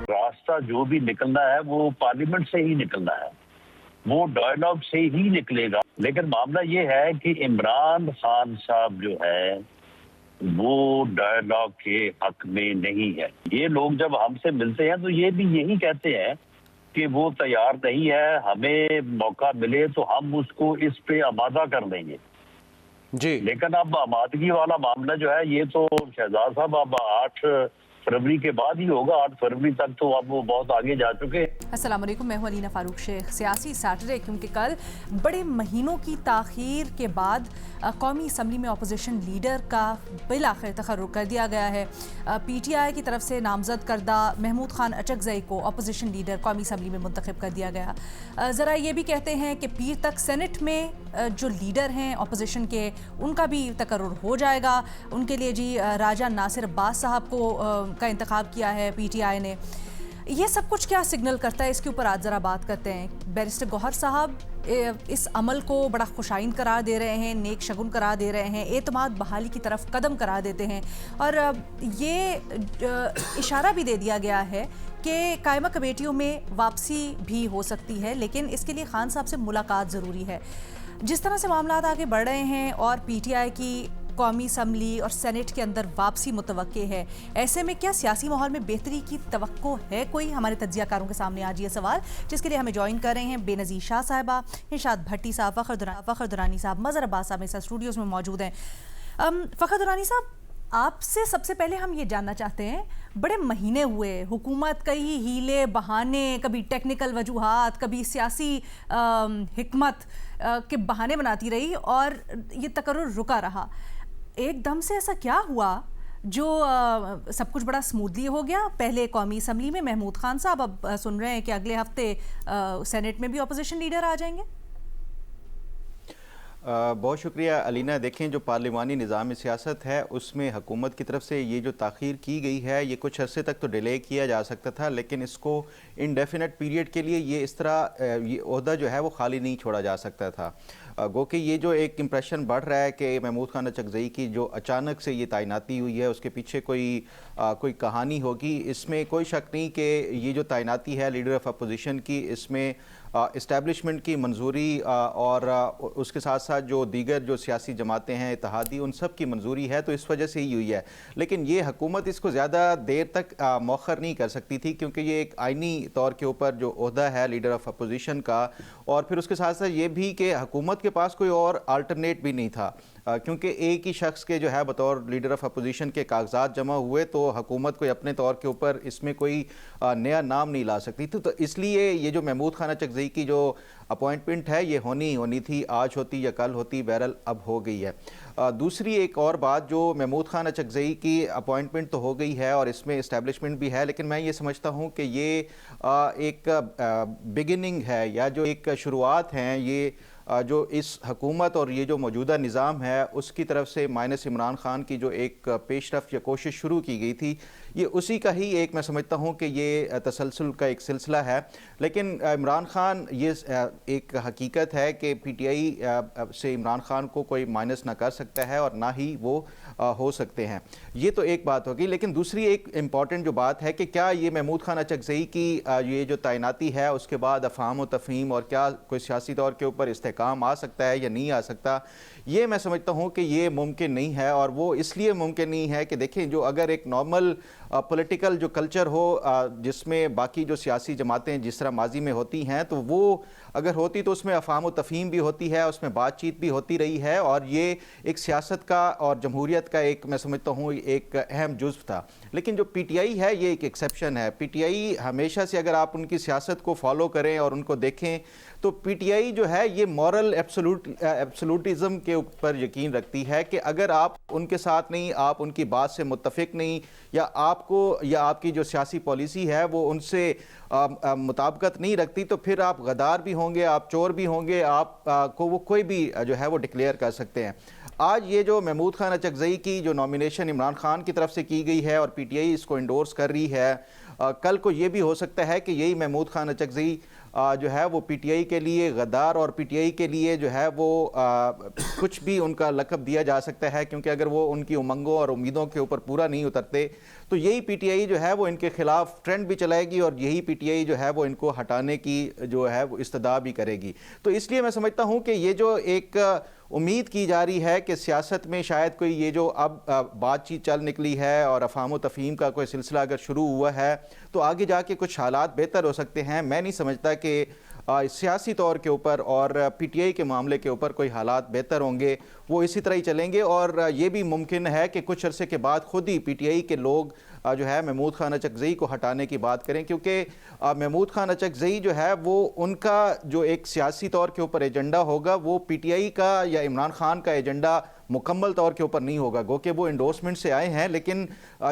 راستہ جو بھی نکلنا ہے وہ پارلیمنٹ سے ہی نکلنا ہے، وہ ڈائلاگ سے ہی نکلے گا. لیکن معاملہ یہ ہے کہ عمران خان صاحب جو ہے وہ ڈائلاگ کے حق میں نہیں ہے. یہ لوگ جب ہم سے ملتے ہیں تو یہ بھی یہی کہتے ہیں کہ وہ تیار نہیں ہے، ہمیں موقع ملے تو ہم اس کو اس پہ آمادہ کر دیں گے. جی لیکن اب آمادگی والا معاملہ جو ہے یہ تو شہزاد صاحب اب 8 فروری کے بعد ہی ہوگا. 8 فروری تک تو اب وہ بہت آگے جا چکے. السلام علیکم، میں ہوں علینا فاروق شیخ. سیاسی سیٹرڈے، کیونکہ کل بڑے مہینوں کی تاخیر کے بعد قومی اسمبلی میں اپوزیشن لیڈر کا بالآخر تقرر کر دیا گیا ہے. پی ٹی آئی کی طرف سے نامزد کردہ محمود خان اچکزئی کو اپوزیشن لیڈر قومی اسمبلی میں منتخب کر دیا گیا. ذرا یہ بھی کہتے ہیں کہ پیر تک سینٹ میں جو لیڈر ہیں اپوزیشن کے ان کا بھی تقرر ہو جائے گا. ان کے لیے جی راجہ ناصر عباس صاحب کو کا انتخاب کیا ہے پی ٹی آئی نے. یہ سب کچھ کیا سگنل کرتا ہے، اس کے اوپر آج ذرا بات کرتے ہیں. بیرسٹر گوہر صاحب اس عمل کو بڑا خوشائن قرار دے رہے ہیں، نیک شگن قرار دے رہے ہیں، اعتماد بحالی کی طرف قدم قرار دیتے ہیں، اور یہ اشارہ بھی دے دیا گیا ہے کہ قائمہ کمیٹیوں میں واپسی بھی ہو سکتی ہے، لیکن اس کے لیے خان صاحب سے ملاقات ضروری ہے. جس طرح سے معاملات آگے بڑھ رہے ہیں اور پی ٹی آئی کی قومی اسمبلی اور سینٹ کے اندر واپسی متوقع ہے، ایسے میں کیا سیاسی ماحول میں بہتری کی توقع ہے کوئی؟ ہمارے تجزیہ کاروں کے سامنے آج یہ سوال، جس کے لیے ہمیں جوائن کر رہے ہیں بے نظیر شاہ صاحبہ، ارشاد بھٹی صاحب، فخر درانی صاحب، مظہر عباس صاحب میرے ساتھ اسٹوڈیوز میں موجود ہیں. فخر درانی صاحب، آپ سے سب سے پہلے ہم یہ جاننا چاہتے ہیں، بڑے مہینے ہوئے حکومت کئی ہیلے بہانے، کبھی ٹیکنیکل وجوہات، کبھی سیاسی حکمت کے بہانے بناتی رہی اور یہ تقرر رکا رہا. ایک دم سے ایسا کیا ہوا جو سب کچھ بڑا سموتھلی ہو گیا؟ پہلے قومی اسمبلی میں محمود خان صاحب، اب سن رہے ہیں کہ اگلے ہفتے سینٹ میں بھی اپوزیشن لیڈر آ جائیں گے. بہت شکریہ علینا. دیکھیں، جو پارلیمانی نظام سیاست ہے اس میں حکومت کی طرف سے یہ جو تاخیر کی گئی ہے یہ کچھ عرصے تک تو ڈیلے کیا جا سکتا تھا، لیکن اس کو انڈیفینٹ پیریڈ کے لیے یہ اس طرح یہ عہدہ جو ہے وہ خالی نہیں چھوڑا جا سکتا تھا. گو کہ یہ جو ایک امپریشن بڑھ رہا ہے کہ محمود خان اچکزئی کی جو اچانک سے یہ تعیناتی ہوئی ہے اس کے پیچھے کوئی کہانی ہوگی، اس میں کوئی شک نہیں کہ یہ جو تعیناتی ہے لیڈر آف اپوزیشن کی، اس میں اسٹیبلشمنٹ کی منظوری اور اس کے ساتھ ساتھ جو دیگر جو سیاسی جماعتیں ہیں، اتحادی، ان سب کی منظوری ہے، تو اس وجہ سے ہی ہوئی ہے. لیکن یہ حکومت اس کو زیادہ دیر تک مؤخر نہیں کر سکتی تھی، کیونکہ یہ ایک آئینی طور کے اوپر جو عہدہ ہے لیڈر آف اپوزیشن کا، اور پھر اس کے ساتھ ساتھ یہ بھی کہ حکومت کے پاس کوئی اور آلٹرنیٹ بھی نہیں تھا، کیونکہ ایک ہی شخص کے جو ہے بطور لیڈر آف اپوزیشن کے کاغذات جمع ہوئے تو حکومت کوئی اپنے طور کے اوپر اس میں کوئی نیا نام نہیں لا سکتی تھی. تو اس لیے یہ جو محمود خان اچکزئی کی جو اپوائنٹمنٹ ہے یہ ہونی تھی، آج ہوتی یا کل ہوتی، بہرحال اب ہو گئی ہے. دوسری ایک اور بات، جو محمود خان اچکزئی کی اپوائنٹمنٹ تو ہو گئی ہے اور اس میں اسٹیبلشمنٹ بھی ہے، لیکن میں یہ سمجھتا ہوں کہ یہ ایک بگننگ ہے یا جو ایک شروعات ہیں، یہ جو اس حکومت اور یہ جو موجودہ نظام ہے اس کی طرف سے مائنس عمران خان کی جو ایک پیش رفت یا کوشش شروع کی گئی تھی، یہ اسی کا ہی ایک میں سمجھتا ہوں کہ یہ تسلسل کا ایک سلسلہ ہے. لیکن عمران خان، یہ ایک حقیقت ہے کہ پی ٹی آئی سے عمران خان کو کوئی مائنس نہ کر سکتا ہے اور نہ ہی وہ ہو سکتے ہیں. یہ تو ایک بات ہوگی. لیکن دوسری ایک امپورٹنٹ جو بات ہے کہ کیا یہ محمود خان اچکزئی کی یہ جو تعیناتی ہے اس کے بعد افہام و تفہیم اور کیا کوئی سیاسی طور کے اوپر استحکام آ سکتا ہے یا نہیں آ سکتا، یہ میں سمجھتا ہوں کہ یہ ممکن نہیں ہے. اور وہ اس لیے ممکن نہیں ہے کہ دیکھیں، جو اگر ایک نارمل پولیٹیکل جو کلچر ہو جس میں باقی جو سیاسی جماعتیں جس طرح ماضی میں ہوتی ہیں، تو وہ اگر ہوتی تو اس میں افہام و تفہیم بھی ہوتی ہے، اس میں بات چیت بھی ہوتی رہی ہے، اور یہ ایک سیاست کا اور جمہوریت کا ایک میں سمجھتا ہوں ایک اہم جزو تھا. لیکن جو پی ٹی آئی ہے یہ ایک ایکسیپشن ہے. پی ٹی آئی ہمیشہ سے اگر آپ ان کی سیاست کو فالو کریں اور ان کو دیکھیں تو پی ٹی آئی جو ہے یہ مورل ایبسولوٹزم کے اوپر یقین رکھتی ہے کہ اگر آپ ان کے ساتھ نہیں، آپ ان کی بات سے متفق نہیں یا آپ کو یا آپ کی جو سیاسی پالیسی ہے وہ ان سے مطابقت نہیں رکھتی تو پھر آپ غدار بھی ہوں گے, آپ چور بھی ہوں گے, آپ کو وہ کوئی بھی جو ہے وہ ڈکلیئر کر سکتے ہیں. آج یہ جو محمود خان اچکزئی کی جو نامینیشن عمران خان کی طرف سے کی گئی ہے اور پی ٹی آئی اس کو انڈورس کر رہی ہے, کل کو یہ بھی ہو سکتا ہے کہ یہی محمود خان اچکزئی جو ہے وہ پی ٹی آئی کے لیے غدار اور پی ٹی آئی کے لیے جو ہے وہ کچھ بھی ان کا لقب دیا جا سکتا ہے, کیونکہ اگر وہ ان کی امنگوں اور امیدوں کے اوپر پورا نہیں اترتے تو یہی پی ٹی آئی جو ہے وہ ان کے خلاف ٹرینڈ بھی چلائے گی اور یہی پی ٹی آئی جو ہے وہ ان کو ہٹانے کی جو ہے وہ استدعا بھی کرے گی. تو اس لیے میں سمجھتا ہوں کہ یہ جو ایک امید کی جا رہی ہے کہ سیاست میں شاید کوئی یہ جو اب بات چیت چل نکلی ہے اور افہام و تفہیم کا کوئی سلسلہ اگر شروع ہوا ہے تو آگے جا کے کچھ حالات بہتر ہو سکتے ہیں. میں نہیں سمجھتا کہ سیاسی طور کے اوپر اور پی ٹی آئی کے معاملے کے اوپر کوئی حالات بہتر ہوں گے, وہ اسی طرح ہی چلیں گے. اور یہ بھی ممکن ہے کہ کچھ عرصے کے بعد خود ہی پی ٹی آئی کے لوگ جو ہے محمود خان اچکزئی کو ہٹانے کی بات کریں, کیونکہ محمود خان اچکزئی جو ہے وہ ان کا جو ایک سیاسی طور کے اوپر ایجنڈا ہوگا وہ پی ٹی آئی کا یا عمران خان کا ایجنڈا مکمل طور کے اوپر نہیں ہوگا. گو کہ وہ انڈورسمنٹ سے آئے ہیں, لیکن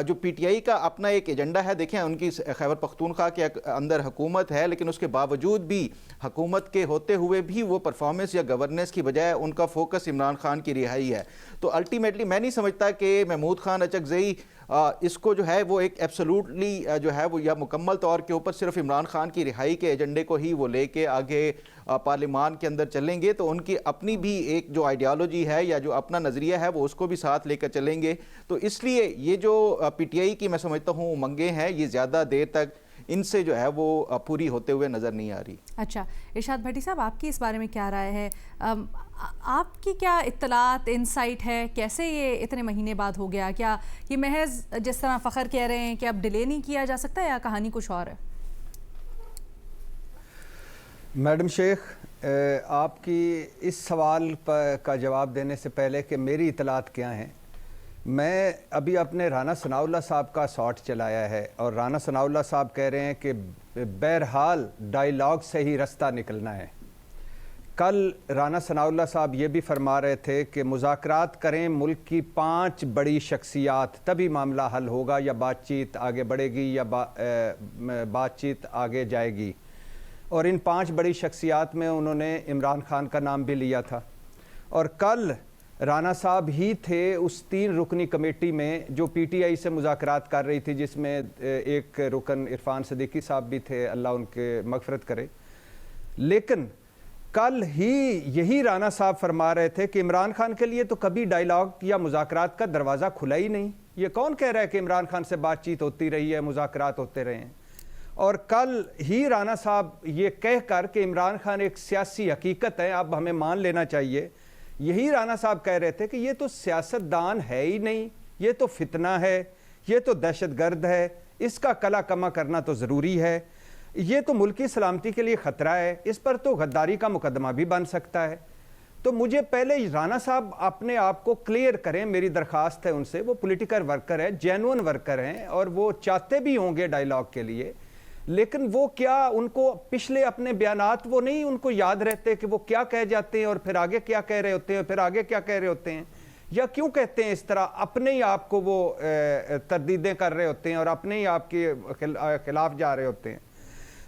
جو پی ٹی آئی کا اپنا ایک ایجنڈا ہے, دیکھیں ان کی خیبر پختونخوا کے اندر حکومت ہے لیکن اس کے باوجود بھی حکومت کے ہوتے ہوئے بھی وہ پرفارمنس یا گورننس کی بجائے ان کا فوکس عمران خان کی رہائی ہے. تو الٹیمیٹلی میں نہیں سمجھتا کہ محمود خان اچکزئی اس کو جو ہے وہ ایک ایبسولوٹلی جو ہے وہ یا مکمل طور کے اوپر صرف عمران خان کی رہائی کے ایجنڈے کو ہی وہ لے کے آگے پارلیمان کے اندر چلیں گے. تو ان کی اپنی بھی ایک جو آئیڈیالوجی ہے یا جو اپنا نظریہ ہے وہ اس کو بھی ساتھ لے کر چلیں گے. تو اس لیے یہ جو پی ٹی آئی کی میں سمجھتا ہوں امنگیں ہیں یہ زیادہ دیر تک ان سے جو ہے وہ پوری ہوتے ہوئے نظر نہیں آ رہی. اچھا ارشاد بھٹی صاحب, آپ کی اس بارے میں کیا رائے ہے؟ آپ کی کیا اطلاعات انسائٹ ہے, کیسے یہ اتنے مہینے بعد ہو گیا؟ کیا یہ محض جس طرح فخر کہہ رہے ہیں کہ اب ڈیلے نہیں کیا جا سکتا یا کہانی کچھ اور ہے؟ میڈم شیخ, آپ کی اس سوال کا جواب دینے سے پہلے کہ میری اطلاعات کیا ہیں, میں ابھی اپنے رانا ثناء اللہ صاحب کا ساٹ چلایا ہے اور رانا ثناء اللہ صاحب کہہ رہے ہیں کہ بہرحال ڈائیلاگ سے ہی رستہ نکلنا ہے. کل رانا ثناء اللہ صاحب یہ بھی فرما رہے تھے کہ مذاکرات کریں ملک کی 5 بڑی شخصیات, تبھی معاملہ حل ہوگا یا بات چیت آگے بڑھے گی یا بات چیت آگے جائے گی. اور ان 5 بڑی شخصیات میں انہوں نے عمران خان کا نام بھی لیا تھا. اور کل رانا صاحب ہی تھے اس 3 رکنی کمیٹی میں جو پی ٹی آئی سے مذاکرات کر رہی تھی, جس میں ایک رکن عرفان صدیقی صاحب بھی تھے, اللہ ان کے مغفرت کرے. لیکن کل ہی یہی رانا صاحب فرما رہے تھے کہ عمران خان کے لیے تو کبھی ڈائیلاگ یا مذاکرات کا دروازہ کھلا ہی نہیں. یہ کون کہہ رہا ہے کہ عمران خان سے بات چیت ہوتی رہی ہے, مذاکرات ہوتے رہے ہیں؟ اور کل ہی رانا صاحب یہ کہہ کر کہ عمران خان ایک سیاسی حقیقت ہے, اب ہمیں مان لینا چاہیے, یہی رانا صاحب کہہ رہے تھے کہ یہ تو سیاست دان ہے ہی نہیں, یہ تو فتنہ ہے, یہ تو دہشت گرد ہے, اس کا کلا کما کرنا تو ضروری ہے, یہ تو ملکی سلامتی کے لیے خطرہ ہے, اس پر تو غداری کا مقدمہ بھی بن سکتا ہے. تو مجھے پہلے رانا صاحب اپنے آپ کو کلیئر کریں, میری درخواست ہے ان سے. وہ پولیٹیکل ورکر ہیں, جینوئن ورکر ہیں اور وہ چاہتے بھی ہوں گے ڈائیلاگ کے لیے, لیکن وہ کیا ان کو پچھلے اپنے بیانات وہ نہیں ان کو یاد رہتے کہ وہ کیا کہہ جاتے ہیں اور پھر آگے کیا کہہ رہے ہوتے ہیں, پھر آگے کیا کہہ رہے ہوتے ہیں, یا کیوں کہتے ہیں اس طرح, اپنے ہی آپ کو وہ تردیدیں کر رہے ہوتے ہیں اور اپنے ہی آپ کے خلاف جا رہے ہوتے ہیں.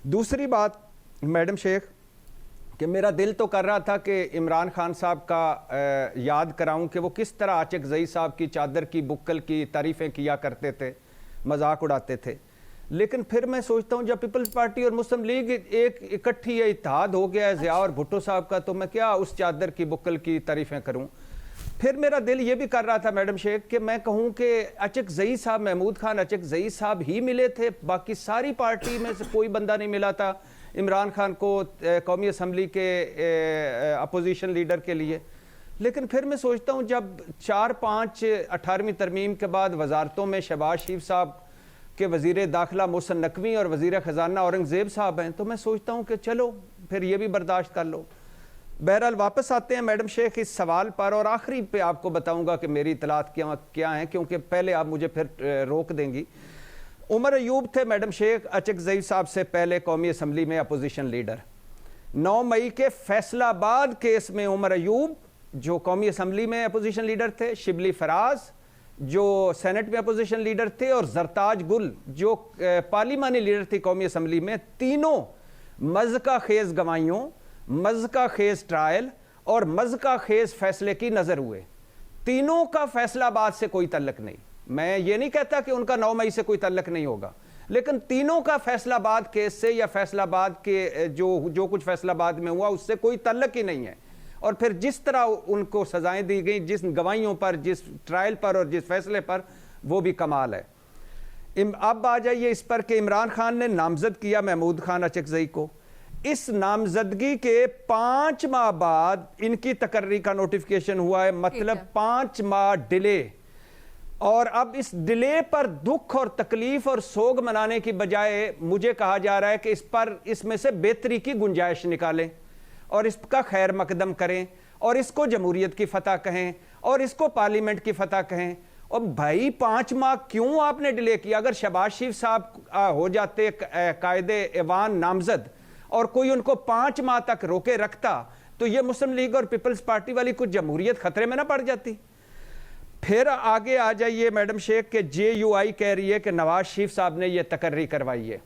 دوسری بات میڈم شیخ کہ میرا دل تو کر رہا تھا کہ عمران خان صاحب کا یاد کراؤں کہ وہ کس طرح اچکزئی صاحب کی چادر کی بکل کی تعریفیں کیا کرتے تھے, مذاق اڑاتے تھے. لیکن پھر میں سوچتا ہوں جب پیپلز پارٹی اور مسلم لیگ ایک اکٹھی اتحاد ہو گیا ہے ضیاء اور بھٹو صاحب کا, تو میں کیا اس چادر کی بکل کی تعریفیں کروں. پھر میرا دل یہ بھی کر رہا تھا میڈم شیخ کہ میں کہوں کہ اچکزئی صاحب, محمود خان اچکزئی صاحب ہی ملے تھے, باقی ساری پارٹی میں سے کوئی بندہ نہیں ملا تھا عمران خان کو قومی اسمبلی کے اپوزیشن لیڈر کے لیے. لیکن پھر میں سوچتا ہوں جب 4-5 18ویں ترمیم کے بعد وزارتوں میں شہباز شریف صاحب کہ وزیر داخلہ محسن نقوی اور وزیر خزانہ اورنگزیب صاحب ہیں, تو میں سوچتا ہوں کہ چلو پھر یہ بھی برداشت کر لو. بہرحال واپس آتے ہیں میڈم شیخ اس سوال پر, اور آخری پہ آپ کو بتاؤں گا کہ میری اطلاعات کیا ہیں, کیونکہ پہلے آپ مجھے پھر روک دیں گی. عمر ایوب تھے میڈم شیخ اچکزئی صاحب سے پہلے قومی اسمبلی میں اپوزیشن لیڈر. 9 مئی کے فیصل آباد کیس میں عمر ایوب جو قومی اسمبلی میں اپوزیشن لیڈر تھے, شبلی فراز جو سینٹ میں اپوزیشن لیڈر تھے، اور زرتاج گل جو پارلیمانی لیڈر تھی قومی اسمبلی میں، تینوں مذکہ خیز گواہیوں، مذکہ خیز ٹرائل اور مذکہ خیز فیصلے کی نظر ہوئے۔ تینوں کا فیصلہ آباد سے کوئی تعلق نہیں۔ میں یہ نہیں کہتا کہ ان کا 9 مئی سے کوئی تعلق نہیں ہوگا، لیکن تینوں کا فیصلہ آباد کیس سے یا فیصلہ آباد کے جو کچھ فیصلہ آباد میں ہوا اس سے کوئی تعلق ہی نہیں ہے۔ اور پھر جس طرح ان کو سزائیں دی گئیں، جس گواہیوں پر، جس ٹرائل پر اور جس فیصلے پر، وہ بھی کمال ہے۔ اب آ جائیے اس پر کہ عمران خان نے نامزد کیا محمود خان اچکزئی کو۔ اس نامزدگی کے 5 ماہ بعد ان کی تقرری کا نوٹیفیکیشن ہوا ہے، مطلب 5 ماہ ڈیلے۔ اور اب اس ڈیلے پر دکھ اور تکلیف اور سوگ منانے کی بجائے مجھے کہا جا رہا ہے کہ اس میں سے بہتری کی گنجائش نکالیں اور اس کا خیر مقدم کریں اور اس کو جمہوریت کی فتح کہیں اور اس کو پارلیمنٹ کی فتح کہیں۔ اور بھائی 5 ماہ کیوں آپ نے ڈیلے کیا؟ اگر شہباز شریف صاحب ہو جاتے قائد ایوان نامزد اور کوئی ان کو 5 ماہ تک روکے رکھتا تو یہ مسلم لیگ اور پیپلز پارٹی والی کچھ جمہوریت خطرے میں نہ پڑ جاتی۔ پھر آگے آ جائیے میڈم شیخ کہ JUI کہہ رہی ہے کہ نواز شریف صاحب نے یہ تقرری کروائی ہے۔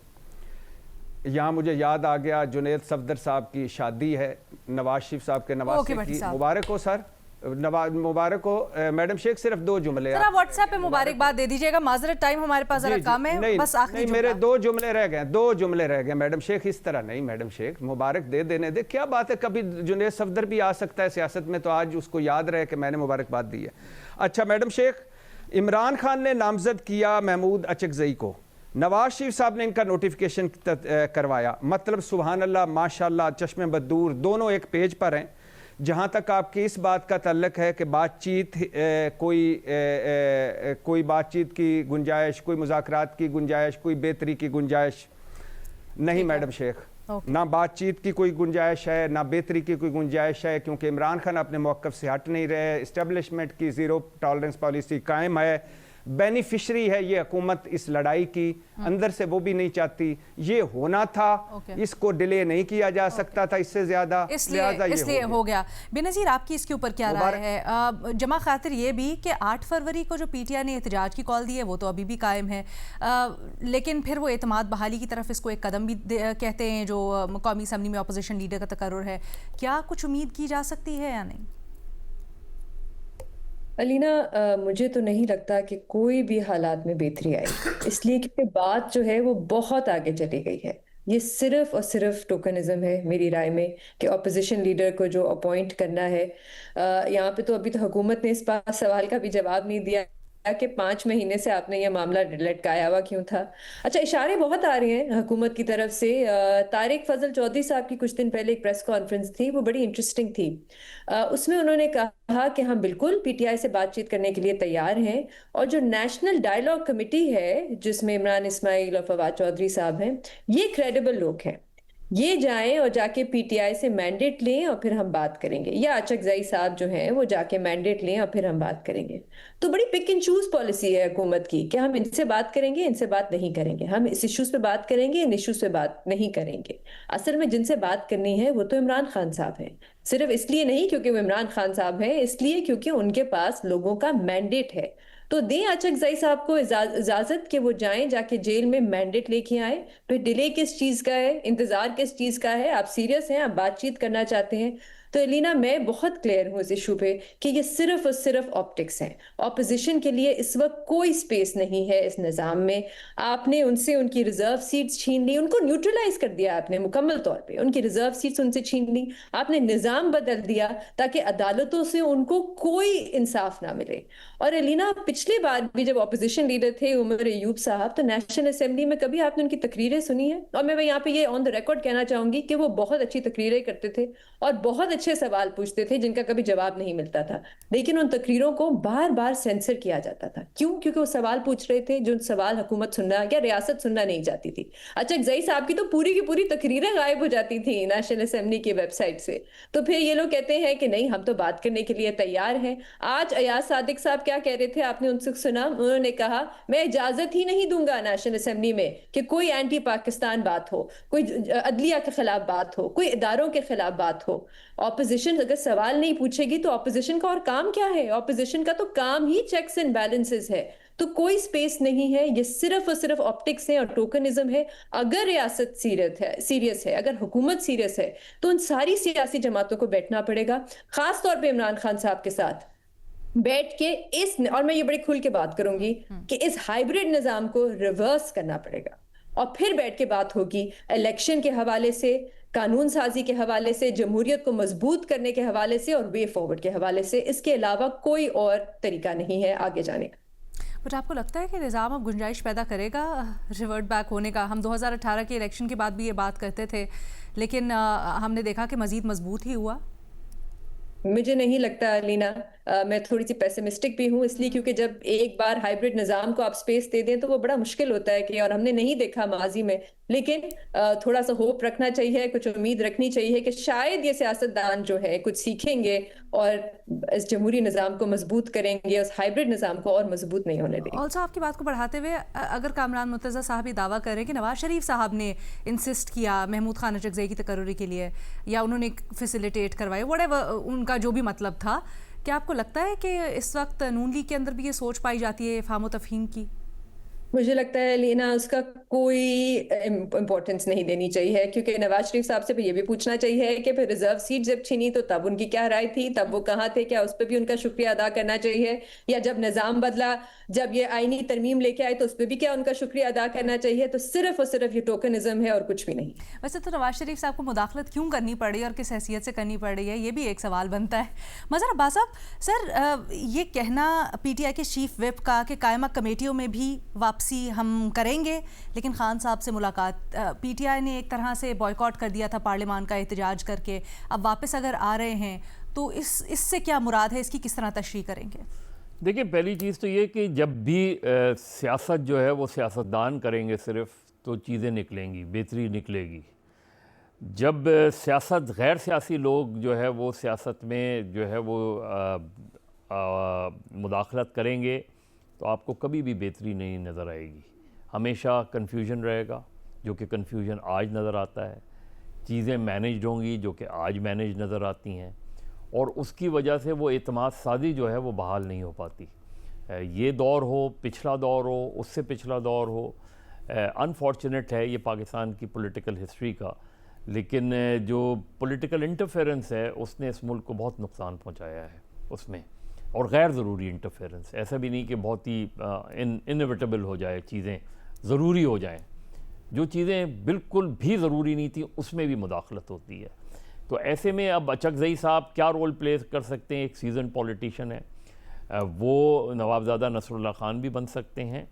یہاں مجھے یاد آ گیا جنید صفدر صاحب کی شادی ہے، نواز شریف صاحب کے نواسے کی، مبارک ہو سر، مبارک ہو۔ میڈم شیخ صرف 2 جملے ذرا واٹس ایپ پہ مبارکباد دے دیجیے گا، معذرت ٹائم ہمارے پاس ذرا کم ہے، بس آخری میرے 2 جملے رہ گئے، 2 جملے رہ گئے میڈم شیخ، اس طرح نہیں میڈم شیخ، مبارک دے دینے دے، کیا بات ہے، کبھی جنید صفدر بھی آ سکتا ہے سیاست میں، تو آج اس کو یاد رہے کہ میں نے مبارکباد دی ہے۔ اچھا میڈم شیخ، عمران خان نے نامزد کیا محمود اچکزئی کو، نواز شریف صاحب نے ان کا نوٹیفیکیشن کروایا، مطلب سبحان اللہ ماشاءاللہ چشم بدور دونوں ایک پیج پر ہیں۔ جہاں تک آپ کی اس بات کا تعلق ہے کہ بات چیت کوئی بات چیت کی گنجائش، کوئی مذاکرات کی گنجائش، کوئی بہتری کی گنجائش نہیں میڈم شیخ، نہ بات چیت کی کوئی گنجائش ہے، نہ بہتری کی کوئی گنجائش ہے، کیونکہ عمران خان اپنے موقف سے ہٹ نہیں رہے، اسٹیبلشمنٹ کی 0 ٹالرنس پالیسی قائم ہے، بینیفیشری ہے یہ حکومت اس لڑائی کی، اندر سے وہ بھی نہیں چاہتی، یہ ہونا تھا، اس کو ڈیلے نہیں کیا جا سکتا تھا اس سے زیادہ، اس لیے ہو گیا۔ بینظیر آپ کی اس کے اوپر کیا رائے ہے؟ جمع خاطر یہ بھی کہ 8 فروری کو جو PTI نے احتجاج کی کال دی ہے وہ تو ابھی بھی قائم ہے، لیکن پھر وہ اعتماد بحالی کی طرف اس کو ایک قدم بھی کہتے ہیں جو قومی اسمبلی میں اپوزیشن لیڈر کا تقرر ہے، کیا کچھ امید کی جا سکتی ہے یا نہیں؟ علینا مجھے تو نہیں لگتا کہ کوئی بھی حالات میں بہتری آئی، اس لیے کہ بات جو ہے وہ بہت آگے چلی گئی ہے۔ یہ صرف اور صرف ٹوکنزم ہے میری رائے میں کہ اپوزیشن لیڈر کو جو اپوائنٹ کرنا ہے، یہاں پہ تو ابھی تو حکومت نے اس بات سوال کا بھی جواب نہیں دیا کہ 5 مہینے سے آپ نے یہ معاملہ لٹکایا ہوا کیوں تھا۔ اچھا اشارے بہت آ رہے ہیں حکومت کی طرف سے، طارق فضل چودھری صاحب کی کچھ دن پہلے ایک پریس کانفرنس تھی، وہ بڑی انٹرسٹنگ تھی، اس میں انہوں نے کہا کہ ہم بالکل PTI سے بات چیت کرنے کے لیے تیار ہیں، اور جو نیشنل ڈائیلاگ کمیٹی ہے جس میں عمران اسماعیل اور فواد چودھری صاحب ہیں، یہ کریڈیبل لوگ ہیں، یہ جائیں اور جا کے PTI سے مینڈیٹ لیں اور پھر ہم بات کریں گے، یا اچکزئی صاحب جو ہیں وہ جا کے مینڈیٹ لیں اور پھر ہم بات کریں گے۔ تو بڑی پک اینڈ چوز پالیسی ہے حکومت کی کہ ہم ان سے بات کریں گے، ان سے بات نہیں کریں گے، ہم اس ایشوز پہ بات کریں گے، ان ایشوز پہ بات نہیں کریں گے۔ اصل میں جن سے بات کرنی ہے وہ تو عمران خان صاحب ہیں، صرف اس لیے نہیں کیونکہ وہ عمران خان صاحب ہیں، اس لیے کیونکہ ان کے پاس لوگوں کا مینڈیٹ ہے۔ تو دیں اچکزئی صاحب کو اجازت کہ وہ جائیں، جا کے جیل میں مینڈیٹ لے کے آئیں، پھر ڈیلے کس چیز کا ہے، انتظار کس چیز کا ہے، آپ سیریس ہیں، آپ بات چیت کرنا چاہتے ہیں۔ تو الینا میں بہت کلیئر ہوں اس ایشو پہ کہ یہ صرف اور صرف آپٹکس ہیں، اپوزیشن کے لیے اس وقت کوئی سپیس نہیں ہے اس نظام میں۔ آپ نے ان سے ان کی ریزرو سیٹس چھین لی، ان کو نیوٹرلائز کر دیا آپ نے مکمل طور پہ، ان کی ریزرو سیٹس ان سے چھین لی، آپ نے نظام بدل دیا تاکہ عدالتوں سے ان کو کوئی انصاف نہ ملے۔ اور الینا پچھلی بار بھی جب اپوزیشن لیڈر تھے عمر ایوب صاحب، تو نیشنل اسمبلی میں کبھی آپ نے ان کی تقریریں سنی ہیں؟ اور میں یہاں پہ یہ آن دا ریکارڈ کہنا چاہوں گی کہ وہ بہت اچھی تقریریں کرتے تھے اور بہت اچھے سوال پوچھتے تھے جن کا کبھی جواب نہیں ملتا تھا، لیکن ان تقریروں کو بار بار سینسر کیا جاتا تھا۔ کیوں؟ کیونکہ وہ سوال پوچھ رہے تھے جو سوال حکومت سننا یا ریاست سننا نہیں چاہتی تھی۔ اچکزئی صاحب کی تو پوری کی پوری تقریریں غائب ہو جاتی تھیں نیشنل اسمبلی کی ویب سائٹ سے۔ تو پھر یہ لوگ کہتے ہیں کہ نہیں ہم تو بات کرنے کے لیے تیار ہیں۔ آج ایاز صادق صاحب کیا کہہ رہے تھے، آپ نے ان سے سنا، انہوں نے کہا میں اجازت ہی نہیں دوں گا نیشنل اسمبلی میں کہ کوئی اینٹی پاکستان بات ہو، کوئی عدلیہ کے خلاف بات ہو، کوئی اداروں کے خلاف بات ہو۔ اپوزیشن اگر سوال نہیں پوچھے گی تو اپوزیشن کا اور کام کیا ہے؟ اپوزیشن کا تو کام ہی چیکس اینڈ بیلنسز ہے. تو کوئی سپیس نہیں ہے, یہ صرف اور صرف آپٹکس ہے اور ٹوکنزم ہے. اگر ریاست سیریس ہے, اگر حکومت سیریس ہے, تو ان ساری سیاسی جماعتوں کو بیٹھنا پڑے گا, خاص طور پہ عمران خان صاحب کے ساتھ بیٹھ کے اور میں یہ بڑے کھل کے بات کروں گی کہ اس ہائیبریڈ نظام کو ریورس کرنا پڑے گا, اور پھر بیٹھ کے بات ہوگی الیکشن کے حوالے سے, قانون سازی کے حوالے سے, جمہوریت کو مضبوط کرنے کے حوالے سے اور وے فارورڈ کے حوالے سے. اس کے علاوہ کوئی اور طریقہ نہیں ہے آگے جانے کا. بٹ آپ کو لگتا ہے کہ نظام اب گنجائش پیدا کرے گا ریورٹ بیک ہونے کا؟ ہم 2018 کے الیکشن کے بعد بھی یہ بات کرتے تھے, لیکن ہم نے دیکھا کہ مزید مضبوط ہی ہوا. مجھے نہیں لگتا لینا, میں تھوڑی سی پیسمسٹک بھی ہوں, اس لیے کیونکہ جب ایک بار ہائیبریڈ نظام کو آپ سپیس دے دیں تو وہ بڑا مشکل ہوتا ہے کہ, اور ہم نے نہیں دیکھا ماضی میں, لیکن تھوڑا سا ہوپ رکھنا چاہیے, کچھ امید رکھنی چاہیے کہ شاید یہ سیاستدان جو ہے کچھ سیکھیں گے اور اس جمہوری نظام کو مضبوط کریں گے, اس ہائیبریڈ نظام کو اور مضبوط نہیں ہونے دیں گے. آلسو آپ کی بات کو بڑھاتے ہوئے, اگر کامران مرتضیٰ صاحب یہ دعویٰ کر رہے ہیں کہ نواز شریف صاحب نے انسسٹ کیا محمود خان اچکزئی کی تقرری کے لیے, یا انہوں نے فیسیلیٹیٹ کروائی, وٹ ایور ان کا جو بھی مطلب تھا, کیا آپ کو لگتا ہے کہ اس وقت نون لیگ کے اندر بھی یہ سوچ پائی جاتی ہے فہم و تفہیم کی؟ مجھے لگتا ہے لینا اس کا کوئی امپورٹنس نہیں دینی چاہیے, کیونکہ نواز شریف صاحب سے یہ بھی پوچھنا چاہیے کہ پھر ریزرو سیٹ جب چھینی تو تب ان کی کیا رائے تھی, تب وہ کہاں تھے, کیا اس پہ بھی ان کا شکریہ ادا کرنا چاہیے, یا جب نظام بدلا, جب یہ آئینی ترمیم لے کے آئے تو اس پہ بھی کیا ان کا شکریہ ادا کرنا چاہیے. تو صرف اور صرف یہ ٹوکنزم ہے اور کچھ بھی نہیں. ویسے تو نواز شریف صاحب کو مداخلت کیوں کرنی پڑی اور کس حیثیت سے کرنی پڑ رہی ہے, یہ بھی ایک سوال بنتا ہے. مظہر عباس صاحب, سر یہ کہنا پی ٹی آئی کے چیف وپ کا کہ قائمہ کمیٹیوں میں بھی واپسی ہم کریں گے, لیکن خان صاحب سے ملاقات, پی ٹی آئی نے ایک طرح سے بائیکاٹ کر دیا تھا پارلیمان کا احتجاج کر کے, اب واپس اگر آ رہے ہیں تو اس سے کیا مراد ہے, اس کی کس طرح تشریح کریں گے؟ دیکھیں, پہلی چیز تو یہ کہ جب بھی سیاست جو ہے وہ سیاستدان کریں گے صرف, تو چیزیں نکلیں گی, بہتری نکلے گی. جب سیاست غیر سیاسی لوگ جو ہے وہ سیاست میں جو ہے وہ مداخلت کریں گے تو آپ کو کبھی بھی بہتری نہیں نظر آئے گی. ہمیشہ کنفیوژن رہے گا, جو کہ کنفیوژن آج نظر آتا ہے. چیزیں مینیجڈ ہوں گی جو کہ آج مینیج نظر آتی ہیں, اور اس کی وجہ سے وہ اعتماد سازی جو ہے وہ بحال نہیں ہو پاتی. یہ دور ہو, پچھلا دور ہو, اس سے پچھلا دور ہو, انفارچونیٹ ہے یہ پاکستان کی پولیٹیکل ہسٹری کا, لیکن جو پولیٹیکل انٹرفیرنس ہے اس نے اس ملک کو بہت نقصان پہنچایا ہے اس میں, اور غیر ضروری انٹرفیرنس. ایسا بھی نہیں کہ بہت ہی انیویٹیبل ہو جائے, چیزیں ضروری ہو جائیں. جو چیزیں بالکل بھی ضروری نہیں تھیں اس میں بھی مداخلت ہوتی ہے. تو ایسے میں اب اچکزئی صاحب کیا رول پلے کر سکتے ہیں؟ ایک سیزن پولیٹیشین ہے, وہ نوابزادہ نصر اللہ خان بھی بن سکتے ہیں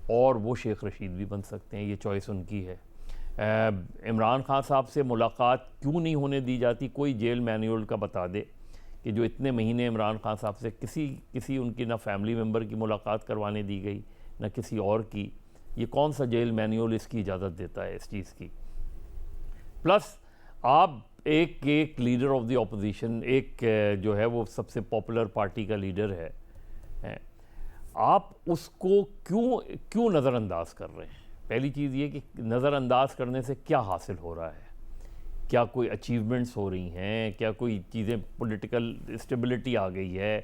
اور وہ شیخ رشید بھی بن سکتے ہیں, یہ چوائس ان کی ہے. عمران خان صاحب سے ملاقات کیوں نہیں ہونے دی جاتی؟ کوئی جیل مینیول کا بتا دے کہ جو اتنے مہینے عمران خان صاحب سے کسی ان کی نہ فیملی ممبر کی ملاقات کروانے دی گئی نہ کسی اور کی. یہ کون سا جیل مینیول اس کی اجازت دیتا ہے اس چیز کی؟ پلس آپ ایک لیڈر آف دی اپوزیشن, ایک جو ہے وہ سب سے پاپولر پارٹی کا لیڈر ہے, آپ اس کو کیوں نظر انداز کر رہے ہیں؟ پہلی چیز یہ کہ نظر انداز کرنے سے کیا حاصل ہو رہا ہے؟ کیا کوئی اچیومنٹس ہو رہی ہیں؟ کیا کوئی چیزیں پولیٹیکل اسٹیبلٹی آ گئی ہے؟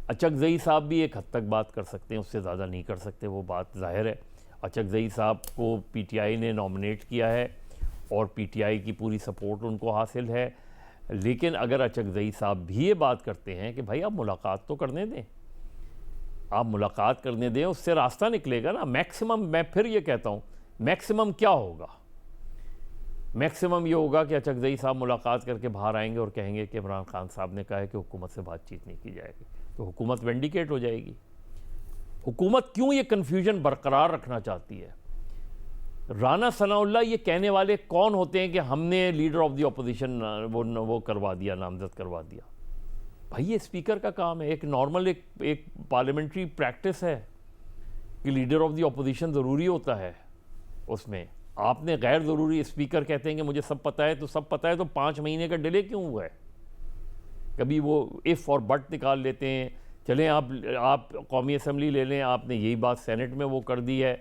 اچکزئی صاحب بھی ایک حد تک بات کر سکتے ہیں, اس سے زیادہ نہیں کر سکتے, وہ بات ظاہر ہے. اچکزئی صاحب کو پی ٹی آئی نے نامنیٹ کیا ہے اور پی ٹی آئی کی پوری سپورٹ ان کو حاصل ہے, لیکن اگر اچکزئی صاحب بھی یہ بات کرتے ہیں کہ بھائی آپ ملاقات تو کرنے دیں, آپ ملاقات کرنے دیں, اس سے راستہ نکلے گا نا. میکسیمم, میں پھر یہ کہتا ہوں, میکسیمم کیا ہوگا؟ میکسیمم یہ ہوگا کہ اچکزئی صاحب ملاقات کر کے باہر آئیں گے اور کہیں گے کہ عمران خان صاحب نے کہا ہے کہ حکومت سے بات چیت نہیں کی جائے گی, تو حکومت وینڈیکیٹ ہو جائے گی. حکومت کیوں یہ کنفیوژن برقرار رکھنا چاہتی ہے؟ رانا ثناء اللہ یہ کہنے والے کون ہوتے ہیں کہ ہم نے لیڈر آف دی اپوزیشن وہ کروا دیا, نامزد کروا دیا؟ بھائی یہ اسپیکر کا کام ہے. ایک نارمل ایک پارلیمنٹری پریکٹس ہے کہ لیڈر آف دی اپوزیشن ضروری ہوتا ہے اس میں. آپ نے غیر ضروری, اسپیکر کہتے ہیں کہ مجھے سب پتہ ہے, تو سب پتہ ہے تو 5 مہینے کا ڈیلے کیوں ہوا ہے؟ کبھی وہ ایف اور بٹ نکال لیتے ہیں. چلیں آپ قومی اسمبلی لے لیں, آپ نے یہی بات سینٹ میں وہ کر دی ہے.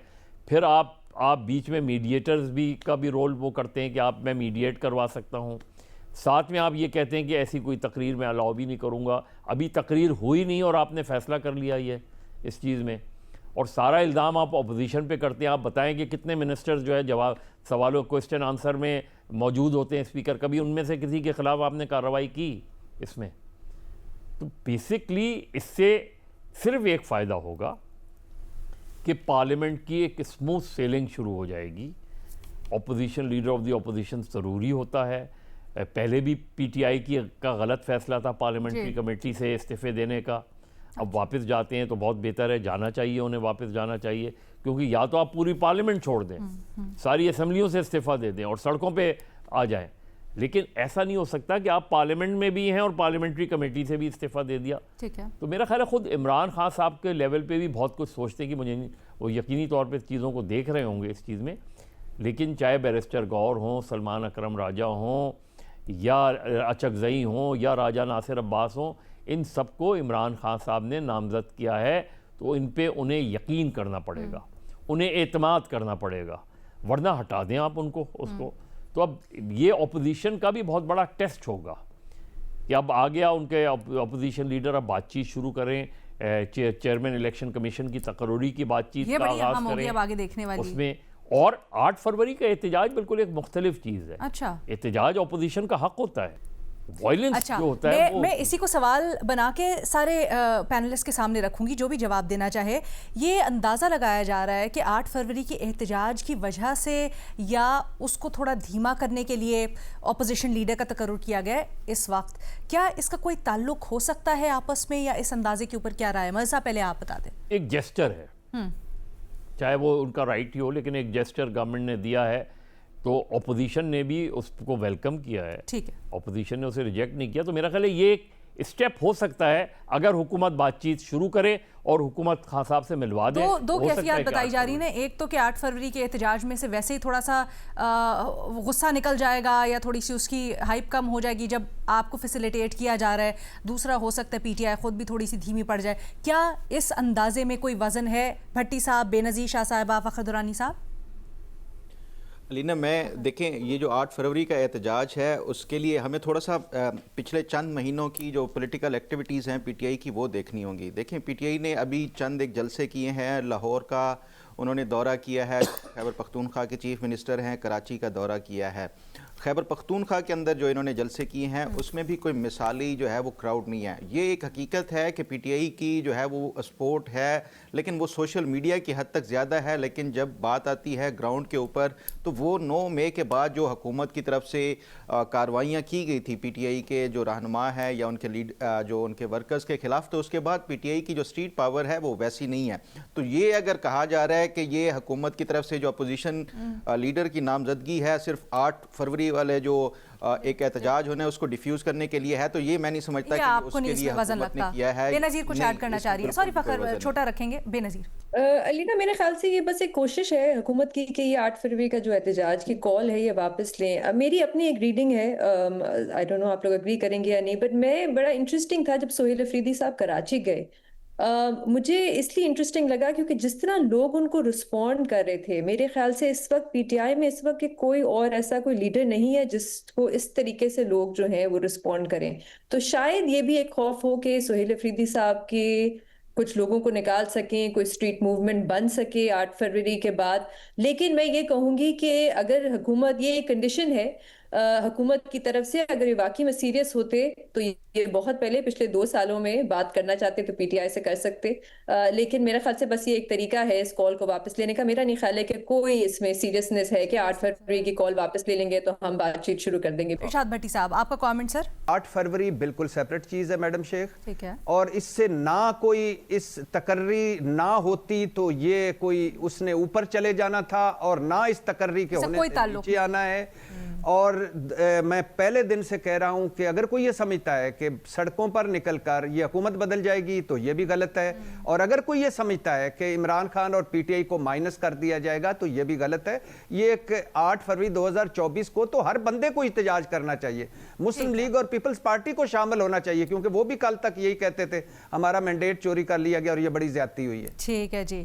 پھر آپ بیچ میں میڈیٹرز کا بھی رول وہ کرتے ہیں کہ میں میڈیٹ کروا سکتا ہوں. ساتھ میں آپ یہ کہتے ہیں کہ ایسی کوئی تقریر میں الاؤ بھی نہیں کروں گا. ابھی تقریر ہوئی نہیں اور آپ نے فیصلہ کر لیا یہ اس چیز میں, اور سارا الزام آپ اپوزیشن پہ کرتے ہیں. آپ بتائیں کہ کتنے منسٹرز جو ہے جواب سوالوں کوسچن آنسر میں موجود ہوتے ہیں اسپیکر, کبھی ان میں سے کسی کے خلاف آپ نے کارروائی کی اس میں؟ تو بیسکلی اس سے صرف ایک فائدہ ہوگا کہ پارلیمنٹ کی ایک اسموتھ سیلنگ شروع ہو جائے گی. Opposition leader of the opposition ضروری ہوتا ہے. پہلے بھی پی ٹی آئی کا غلط فیصلہ تھا پارلیمنٹری کمیٹی سے استعفے دینے کا. اب واپس جاتے ہیں تو بہت بہتر ہے, جانا چاہیے انہیں, واپس جانا چاہیے, کیونکہ یا تو آپ پوری پارلیمنٹ چھوڑ دیں, ساری اسمبلیوں سے استعفیٰ دے دیں اور سڑکوں پہ آ جائیں, لیکن ایسا نہیں ہو سکتا کہ آپ پارلیمنٹ میں بھی ہیں اور پارلیمنٹری کمیٹی سے بھی استعفیٰ دے دیا. تو میرا خیال ہے خود عمران خان صاحب کے لیول پہ بھی بہت کچھ سوچتے ہیں کہ مجھے وہ یقینی طور پہ چیزوں کو دیکھ رہے ہوں گے اس چیز میں. لیکن چاہے بیرسٹر غور ہوں, سلمان اکرم راجہ ہوں, یا اچکزئی ہوں, یا راجہ ناصر عباس ہوں, ان سب کو عمران خان صاحب نے نامزد کیا ہے, تو ان پہ انہیں یقین کرنا پڑے گا, انہیں اعتماد کرنا پڑے گا, ورنہ ہٹا دیں آپ ان کو اس کو. تو اب یہ اپوزیشن کا بھی بہت بڑا ٹیسٹ ہوگا کہ اب آ گیا ان کے اپوزیشن لیڈر اب بات چیت شروع کریں, چیئرمین الیکشن کمیشن کی تقرری کی بات چیت کا آغاز کریں اس میں. اور 8 فروری کا احتجاج بالکل ایک مختلف چیز ہے. اچھا, احتجاج اپوزیشن کا حق ہوتا ہے, وائلنس جو ہوتا ہے میں اسی کو سوال بنا کے سارے پینلسٹ کے سامنے رکھوں گی جو بھی جواب دینا چاہے. یہ اندازہ لگایا جا رہا ہے کہ 8 فروری کے احتجاج کی وجہ سے یا اس کو تھوڑا دھیما کرنے کے لیے اپوزیشن لیڈر کا تقرر کیا گیا ہے اس وقت. کیا اس کا کوئی تعلق ہو سکتا ہے آپس میں, یا اس اندازے کے اوپر کیا رائے ہے؟ مرزا پہلے آپ بتا دیں. ایک جیسچر ہے, چاہے وہ ان کا رائٹ ہی ہو, لیکن ایک جیسچر گورنمنٹ نے دیا ہے, تو اپوزیشن نے بھی اس کو ویلکم کیا ہے. ٹھیک ہے, اپوزیشن نے اسے ریجیکٹ نہیں کیا. تو میرا خیال ہے یہ ایک اسٹیپ ہو سکتا ہے اگر حکومت بات چیت شروع کرے اور حکومت خان صاحب سے ملوا دے. دو کیفیات بتائی جا رہی ہیں. ایک تو کہ 8 فروری کے احتجاج میں سے ویسے ہی تھوڑا سا غصہ نکل جائے گا, یا تھوڑی سی اس کی ہائپ کم ہو جائے گی جب آپ کو فیسیلیٹیٹ کیا جا رہا ہے. دوسرا ہو سکتا ہے پی ٹی آئی خود بھی تھوڑی سی دھیمی پڑ جائے. کیا اس اندازے میں کوئی وزن ہے؟ بھٹی صاحب, بے نظیر شاہ صاحبہ, فخر درانی صاحب. علینا, میں دیکھیں یہ جو 8 فروری کا احتجاج ہے اس کے لیے ہمیں تھوڑا سا پچھلے چند مہینوں کی جو پولیٹیکل ایکٹیویٹیز ہیں پی ٹی آئی کی وہ دیکھنی ہوں گی. دیکھیں پی ٹی آئی نے ابھی چند ایک جلسے کیے ہیں. لاہور کا انہوں نے دورہ کیا ہے, خیبر پختونخوا کے چیف منسٹر ہیں, کراچی کا دورہ کیا ہے. خیبر پختونخوا کے اندر جو انہوں نے جلسے کیے ہیں اس میں بھی کوئی مثالی جو ہے وہ کراؤڈ نہیں ہے. یہ ایک حقیقت ہے کہ پی ٹی آئی کی جو ہے وہ سپورٹ ہے, لیکن وہ سوشل میڈیا کی حد تک زیادہ ہے, لیکن جب بات آتی ہے گراؤنڈ کے اوپر تو وہ 9 مئی کے بعد جو حکومت کی طرف سے کاروائیاں کی گئی تھی پی ٹی آئی کے جو رہنما ہے یا ان کے جو ان کے ورکرز کے خلاف, تو اس کے بعد پی ٹی آئی کی جو اسٹریٹ پاور ہے وہ ویسی نہیں ہے. تو یہ اگر کہا جا رہا ہے کہ یہ حکومت کی طرف سے جو اپوزیشن لیڈر کی نامزدگی ہے صرف 8 فروری والے جو ایک احتجاج ہونے اس کو ڈیفیوز کرنے کے لیے ہے, تو یہ میں نہیں سمجھتا کہ اس کے لیے حکومت نے کیا ہے. بے نظیر کچھ ایڈ کرنا چاہ رہی ہے. سوری فخر, چھوٹا رکھیں گے. بے نظیر. علینا, میرے خیال سے یہ بس ایک کوشش ہے حکومت کی کہ یہ 8 فروری کا جو احتجاج کی کال ہے یہ واپس لیں. میری اپنی ایک ریڈنگ ہے, آئی ڈونٹ نو آپ لوگ اگری کریں گے یا نہیں, بٹ میں بڑا انٹرسٹنگ تھا جب سہیل افریدی صاحب کراچی گئے. مجھے اس لیے انٹرسٹنگ لگا کیونکہ جس طرح لوگ ان کو رسپونڈ کر رہے تھے, میرے خیال سے اس وقت پی ٹی آئی میں اس وقت کوئی اور ایسا کوئی لیڈر نہیں ہے جس کو اس طریقے سے لوگ جو ہیں وہ رسپونڈ کریں. تو شاید یہ بھی ایک خوف ہو کہ سہیل افریدی صاحب کی کچھ لوگوں کو نکال سکیں, کوئی اسٹریٹ موومنٹ بن سکے 8 فروری کے بعد. لیکن میں یہ کہوں گی کہ اگر حکومت, یہ ایک کنڈیشن ہے حکومت کی طرف سے, اگر یہ واقعی میں سیریس ہوتے تو یہ بہت پہلے پچھلے 2 سالوں میں بات کرنا چاہتے تو پی ٹی آئی سے کر سکتے. لیکن میرا خیال سے بس یہ ایک طریقہ ہے اس کال کو واپس لینے کا. میرا نہیں خیال ہے کہ کوئی اس میں سیریسنس ہے کہ 8 فروری کی کال واپس لے لیں گے تو ہم بات چیت شروع کر دیں گے. ارشاد بھٹی صاحب, آپ کا کامنٹ سر. 8 فروری بالکل سیپریٹ چیز ہے میڈم شیخ, ٹھیک ہے, اور اس سے نہ کوئی اس تقرری نہ ہوتی تو یہ کوئی اس نے اوپر چلے جانا تھا, اور نہ اس تقرری کے ہونے سے نیچے آنا ہے. اور میں پہلے دن سے کہہ رہا ہوں کہ اگر کوئی یہ سمجھتا ہے کہ سڑکوں پر نکل کر یہ حکومت بدل جائے گی تو یہ بھی غلط ہے, اور اگر کوئی یہ سمجھتا ہے کہ عمران خان اور پی ٹی آئی کو مائنس کر دیا جائے گا تو یہ بھی غلط ہے. یہ ایک 8 فروری 2024 کو تو ہر بندے کو احتجاج کرنا چاہیے, مسلم لیگ اور پیپلز پارٹی کو شامل ہونا چاہیے, کیونکہ وہ بھی کل تک یہی کہتے تھے ہمارا مینڈیٹ چوری کر لیا گیا اور یہ بڑی زیادتی ہوئی ہے. ٹھیک ہے جی.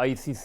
ICC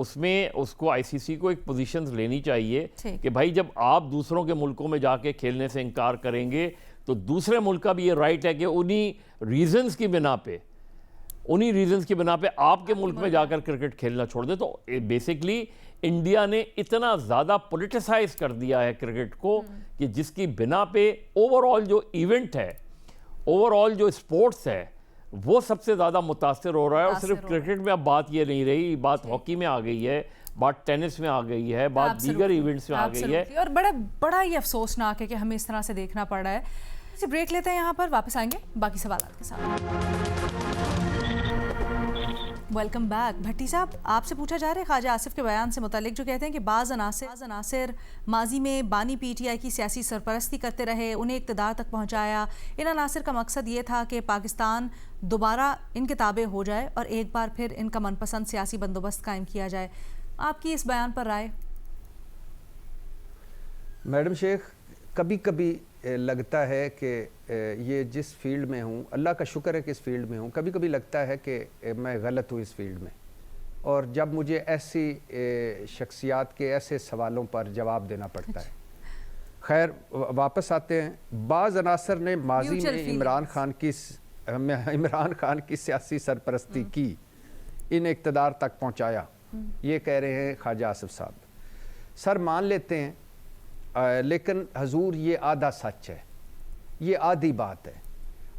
اس میں اس کو آئی سی سی کو ایک پوزیشنز لینی چاہیے کہ بھائی جب آپ دوسروں کے ملکوں میں جا کے کھیلنے سے انکار کریں گے تو دوسرے ملک کا بھی یہ رائٹ ہے کہ انہی ریزنز کی بنا پہ آپ کے ملک میں جا کر کرکٹ کھیلنا چھوڑ دیں. تو بیسکلی انڈیا نے اتنا زیادہ پولیٹیسائز کر دیا ہے کرکٹ کو کہ جس کی بنا پہ اوور آل جو ایونٹ ہے, اوور آل جو اسپورٹس ہے, وہ سب سے زیادہ متاثر ہو رہا ہے. اور صرف کرکٹ میں اب بات یہ نہیں رہی, بات ہاکی میں آ گئی ہے, بات ٹینس میں آ گئی ہے, بات دیگر ایونٹس میں آ گئی ہے. اور بڑا ہی افسوسناک ہے کہ ہمیں اس طرح سے دیکھنا پڑ رہا ہے. بریک لیتے ہیں یہاں پر, واپس آئیں گے باقی سوالات کے ساتھ. Welcome back. بھٹی صاحب, آپ سے پوچھا جا رہا ہے خواجہ آصف کے بیان سے متعلق جو کہتے ہیں کہ بعض عناصر ماضی میں بانی پی ٹی آئی کی سیاسی سرپرستی کرتے رہے, انہیں اقتدار تک پہنچایا. ان عناصر کا مقصد یہ تھا کہ پاکستان دوبارہ ان کے تابع ہو جائے اور ایک بار پھر ان کا من پسند سیاسی بندوبست قائم کیا جائے. آپ کی اس بیان پر رائے؟ میڈم شیخ, کبھی کبھی لگتا ہے کہ یہ جس فیلڈ میں ہوں, اللہ کا شکر ہے کہ اس فیلڈ میں ہوں, کبھی کبھی لگتا ہے کہ میں غلط ہوں اس فیلڈ میں, اور جب مجھے ایسی شخصیات کے ایسے سوالوں پر جواب دینا پڑتا ہے. خیر, واپس آتے ہیں. بعض عناصر نے ماضی میں عمران خان کی سیاسی سرپرستی کی, ان اقتدار تک پہنچایا, یہ کہہ رہے ہیں خواجہ آصف صاحب. سر مان لیتے ہیں, لیکن حضور یہ آدھا سچ ہے, یہ آدھی بات ہے.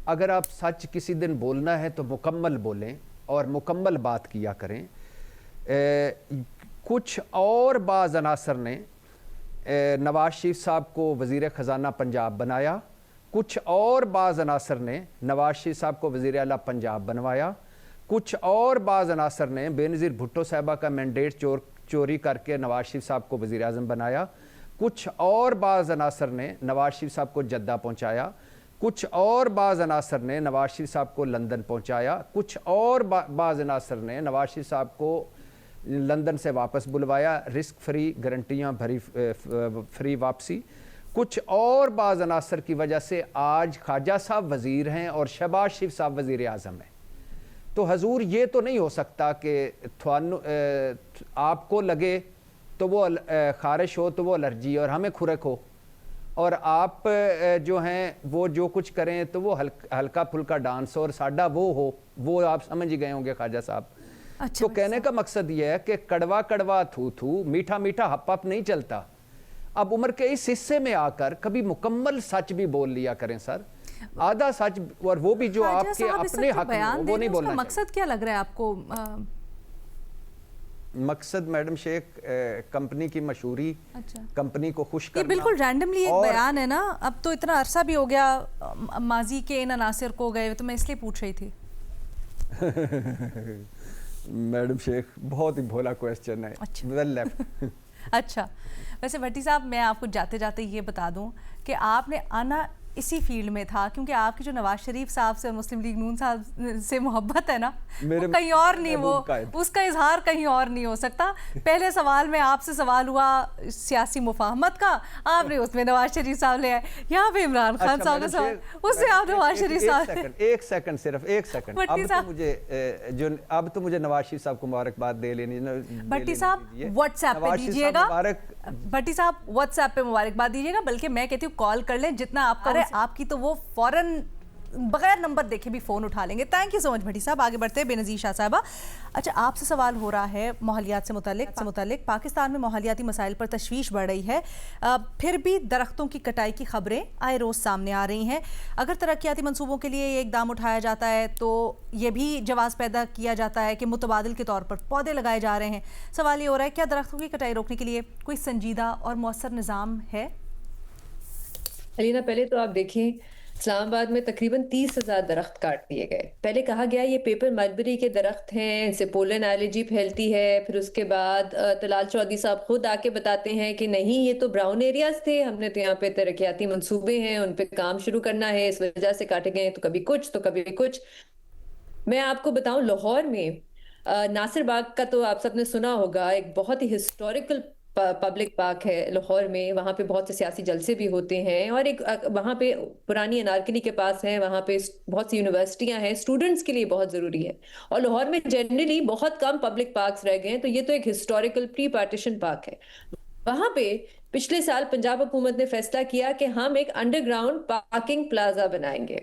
اگر آپ سچ کسی دن بولنا ہے تو مکمل بولیں اور مکمل بات کیا کریں. کچھ اور بعض عناصر نے نواز شریف صاحب کو وزیر خزانہ پنجاب بنایا, کچھ اور بعض عناصر نے نواز شریف صاحب کو وزیر اعلیٰ پنجاب بنوایا, کچھ اور بعض عناصر نے بینظیر بھٹو صاحبہ کا مینڈیٹ چوری کر کے نواز شریف صاحب کو وزیر اعظم بنایا, کچھ اور بعض عناصر نے نواز شریف صاحب کو جدہ پہنچایا, کچھ اور بعض عناصر نے نواز شریف صاحب کو لندن پہنچایا, کچھ اور بعض عناصر نے نواز شریف صاحب کو لندن سے واپس بلوایا, رسک فری, گارنٹیاں بھری, فری واپسی. کچھ اور بعض عناصر کی وجہ سے آج خواجہ صاحب وزیر ہیں اور شہباز شریف صاحب وزیر اعظم ہیں. تو حضور یہ تو نہیں ہو سکتا کہ آپ کو لگے تو وہ خارش ہو تو وہ الرجی اور ہمیں کھرک ہو, اور آپ جو ہیں وہ جو کچھ کریں تو وہ ہلکا پھلکا ڈانس اور ساڈا وہ ہو, وہ آپ سمجھ گئے ہوں گے خواجہ صاحب. تو کہنے کا مقصد یہ ہے کہ کڑوا کڑوا تھو تھو, میٹھا میٹھا ہپ ہپ نہیں چلتا. اب عمر کے اس حصے میں آ کر کبھی مکمل سچ بھی بول لیا کریں سر, آدھا سچ, اور وہ بھی جو آپ کے اپنے حق میں وہ نہیں بولنا. مقصد کیا لگ رہا ہے آپ کو؟ مقصد میڈم شیخ کمپنی کی مشہوری, کمپنی کو خوش کرنا. یہ بالکل رینڈملی ایک بیان ہے نا, اب تو اتنا عرصہ بھی ہو گیا ماضی کے ان عناصر کو گئے, تو میں اس لیے پوچھ رہی تھی. میڈم شیخ بہت ہی بھولا کویسچن ہے. اچھا, ویسے بھٹی صاحب میں آپ کو جاتے جاتے یہ بتا دوں کہ آپ نے آنا اسی فیلڈ میں تھا, کیونکہ آپ کی جو نواز شریف صاحب سے اور مسلم لیگ نون صاحب سے محبت ہے نا, وہ کہیں اور نہیں, وہ اس کا اظہار کہیں اور نہیں ہو سکتا. پہلے سوال میں آپ سے سوال ہوا سیاسی مفاہمت کا, آپ نے اس میں نواز شریف صاحب لے آئے. یہاں پہ عمران خان صاحب کا سوال, اس سے آپ نواز شریف صاحب. ایک سیکنڈ, صرف ایک سیکنڈ. اب تو مجھے نواز شریف صاحب کو مبارکباد دے لینی. بھٹی صاحب واٹس ایپ پہ دیجیے گا, بھٹی صاحب واٹس ایپ پہ مبارکباد دیجیے گا, بلکہ میں کہتی ہوں کال کر لیں, جتنا آپ کا آپ کی تو وہ فوراً بغیر نمبر دیکھے بھی فون اٹھا لیں گے. تھینک یو سو مچ بھٹی صاحب. آگے بڑھتے ہیں بے نظیر شاہ صاحبہ. اچھا, آپ سے سوال ہو رہا ہے ماحولیات سے متعلق. پاکستان میں ماحولیاتی مسائل پر تشویش بڑھ رہی ہے, پھر بھی درختوں کی کٹائی کی خبریں آئے روز سامنے آ رہی ہیں. اگر ترقیاتی منصوبوں کے لیے یہ اقدام اٹھایا جاتا ہے تو یہ بھی جواز پیدا کیا جاتا ہے کہ متبادل کے طور پر پودے لگائے جا رہے ہیں. سوال یہ ہو رہا ہے, کیا درختوں کی کٹائی روکنے کے لیے کوئی سنجیدہ اور مؤثر نظام ہے؟ علینا, پہلے تو آپ دیکھیں اسلام آباد میں تقریباً 30,000 درخت کاٹ دیے گئے. پہلے کہا گیا یہ پیپر ملبری کے درخت ہیں, ان سے پولن الرجی پھیلتی ہے. پھر اس کے بعد طلال چودھری صاحب خود آ کے بتاتے ہیں کہ نہیں, یہ تو براؤن ایریاز تھے, ہم نے تو یہاں پہ ترقیاتی منصوبے ہیں, ان پہ کام شروع کرنا ہے, اس وجہ سے کاٹے گئے. تو کبھی کچھ تو کبھی کچھ. میں آپ کو بتاؤں, لاہور میں ناصر باغ کا تو آپ سب نے سنا ہوگا, ایک بہت ہی ہسٹوریکل پبلک پارک ہے لاہور میں، وہاں پہ بہت سے سیاسی جلسے بھی ہوتے ہیں، اور ایک وہاں پہ پرانی انارکلی کے پاس ہے، وہاں پہ بہت سی یونیورسٹیاں ہیں، اسٹوڈنٹس کے لیے بہت ضروری ہے. اور لاہور میں جنرلی بہت کم پبلک پارکس رہ گئے ہیں، تو یہ تو ایک ہسٹوریکل پری پارٹیشن پارک ہے. وہاں پہ پچھلے سال پنجاب حکومت نے فیصلہ کیا کہ ہم ایک انڈر گراؤنڈ پارکنگ پلازا بنائیں گے،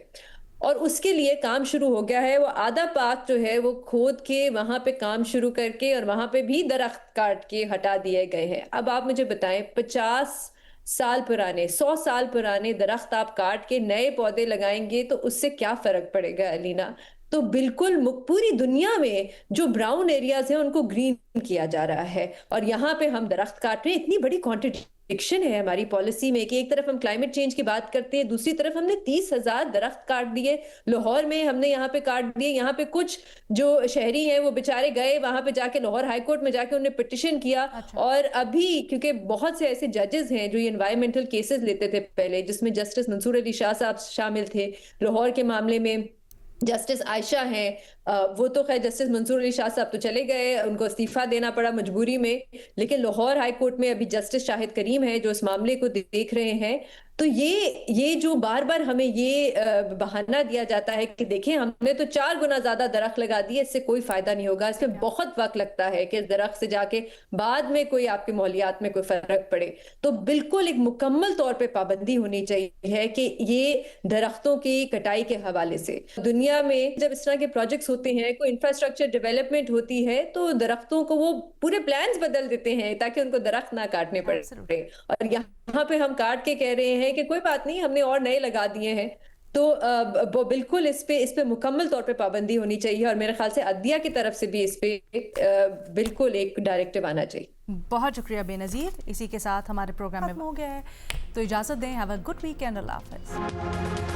اور اس کے لیے کام شروع ہو گیا ہے. وہ آدھا پارک جو ہے وہ کھود کے وہاں پہ کام شروع کر کے، اور وہاں پہ بھی درخت کاٹ کے ہٹا دیے گئے ہیں. اب آپ مجھے بتائیں 50 سال پرانے 100 سال پرانے درخت آپ کاٹ کے نئے پودے لگائیں گے تو اس سے کیا فرق پڑے گا علینا؟ تو بالکل پوری دنیا میں جو براؤن ایریاز ہیں ان کو گرین کیا جا رہا ہے، اور یہاں پہ ہم درخت کاٹ رہے ہیں. اتنی بڑی کانٹرڈکشن ہے ہماری پالیسی میں کہ ایک طرف ہم کلائمیٹ چینج کی بات کرتے ہیں، دوسری طرف ہم نے 30,000 درخت کاٹ دیے. لاہور میں ہم نے یہاں پہ کاٹ دیے. یہاں پہ کچھ جو شہری ہیں وہ بیچارے گئے وہاں پہ جا کے لاہور ہائی کورٹ میں جا کے انہوں نے پٹیشن کیا. اور ابھی کیونکہ بہت سے ایسے ججز ہیں جو یہ انوائرمنٹل کیسز لیتے تھے پہلے، جس میں جسٹس منصور علی شاہ صاحب شامل تھے. لاہور کے معاملے میں جسٹس عائشہ ہیں، وہ تو خیر جسٹس منصور علی شاہ صاحب تو چلے گئے، ان کو استعفیٰ دینا پڑا مجبوری میں. لیکن لاہور ہائی کورٹ میں ابھی جسٹس شاہد کریم ہیں جو اس معاملے کو دیکھ رہے ہیں. تو یہ جو بار بار ہمیں یہ بہانہ دیا جاتا ہے کہ دیکھیں ہم نے تو 4 گنا زیادہ درخت لگا دیے، اس سے کوئی فائدہ نہیں ہوگا. اس پہ بہت وقت لگتا ہے کہ اس درخت سے جا کے بعد میں کوئی آپ کے ماحولیات میں کوئی فرق پڑے. تو بالکل ایک مکمل طور پہ پابندی ہونی چاہیے کہ یہ درختوں کی کٹائی کے حوالے سے. دنیا میں جب اس طرح کے پروجیکٹس ہوتے ہیں، کوئی انفراسٹرکچر ڈیولپمنٹ ہوتی ہے، تو درختوں کو وہ پورے پلانز بدل دیتے ہیں تاکہ ان کو درخت نہ کاٹنے پڑے. اور یہاں پہ ہم کاٹ کے کہہ رہے ہیں کہ کوئی بات نہیں، ہم نے اور نئے لگا دیے ہیں. تو بالکل اس پہ مکمل طور پہ پابندی ہونی چاہیے، اور میرے خیال سے عدلیہ کی طرف سے بھی اس پہ بالکل ایک ڈائریکٹیو آنا چاہیے. بہت شکریہ بے نظیر. اسی کے ساتھ ہمارے پروگرام میں ہو گیا ہے، تو اجازت دیں. Have a good weekend اللہ حافظ.